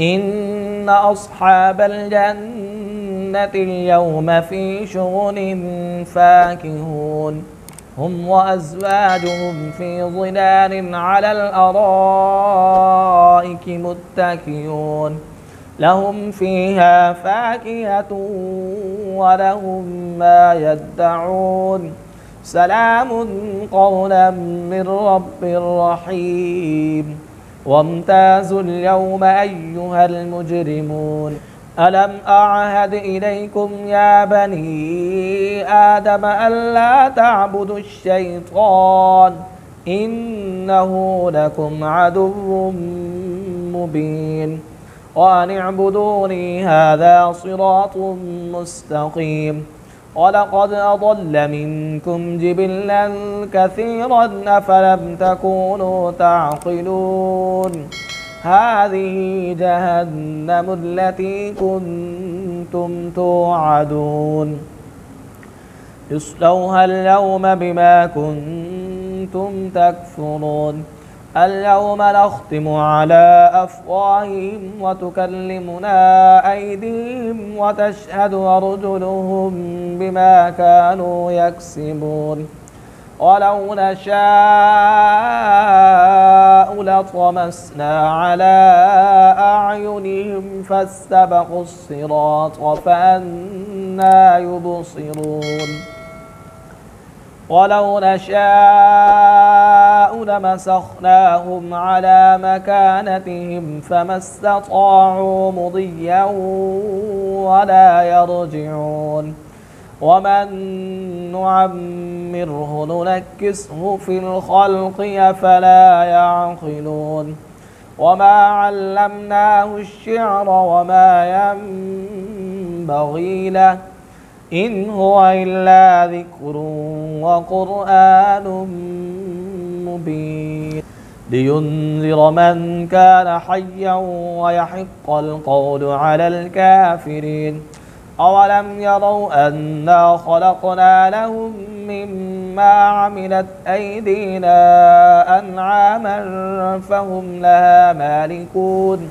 إن أصحاب الجنة اليوم في شغل فاكهون هم وأزواجهم في ظلال على الأرائك متكئون لهم فيها فاكهة ولهم ما يدعون سلام قولا من رب رحيم وامتازوا اليوم أيها المجرمون ألم أعهد إليكم يا بني آدم ألا تعبدوا الشيطان إنه لكم عدو مبين وأن اعبدوني هذا صراط مستقيم ولقد أضل منكم جبلا كثيرا أفلم تكونوا تعقلون هذه جهنم التي كنتم توعدون اصلوها اليوم بما كنتم تكفرون اليوم نختم على أفواههم وتكلمنا أيديهم وتشهد أرجلهم بما كانوا يكسبون ولو نشاء لطمسنا على أعينهم فاستبقوا الصراط فأنى يبصرون ولو نشاء لمسخناهم على مكانتهم فما استطاعوا مضيا ولا يرجعون ومن نعمره ننكسه في الخلق أفلا يعقلون وما علمناه الشعر وما ينبغي له إن هو إلا ذكر وقرآن مبين لينذر من كان حيا ويحق القول على الكافرين أولم يروا أنا خلقنا لهم مما عملت أيدينا أنعاما فهم لها مالكون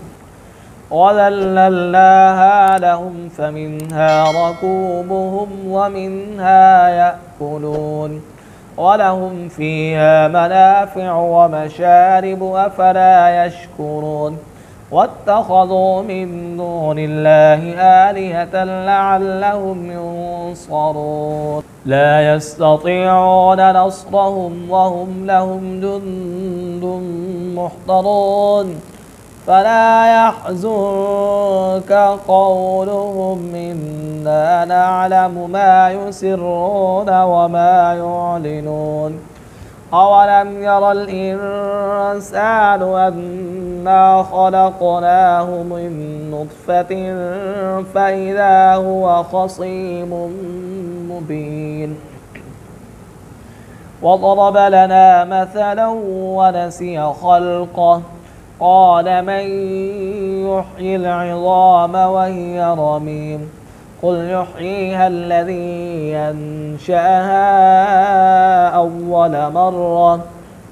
وذللناها لهم فمنها ركوبهم ومنها يأكلون ولهم فيها منافع ومشارب أفلا يشكرون واتخذوا من دون الله آلهة لعلهم ينصرون لا يستطيعون نصرهم وهم لهم جند محضرون فلا يحزنك قولهم إنا نعلم ما يسرون وما يعلنون أولم ير الإنسان أنا خلقناه من نطفة فإذا هو خصيم مبين وضرب لنا مثلا ونسي خلقه قال من يحيي العظام وهي رميم قل يحييها الذي أنشأها أول مرة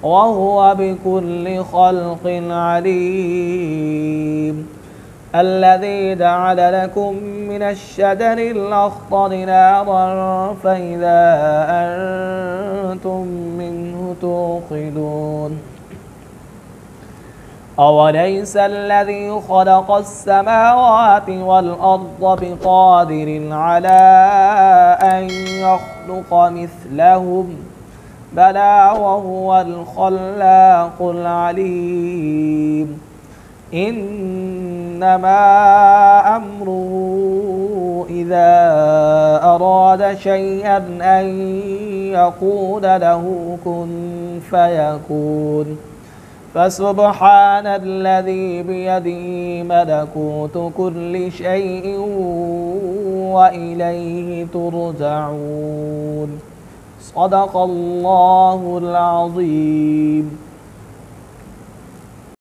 وهو بكل خلق عليم الذي جعل لكم من الشجر الأخضر نارا فإذا أنتم منه توقدون أوليس الذي خلق السماوات والأرض بقادر على أن يخلق مثلهم بلى وهو الخلاق العليم إنما أمره إذا أراد شيئا أن يقول له كن فيكون فسبحان الذي بيده ملكوت كل شيء وإليه ترجعون صدق الله العظيم.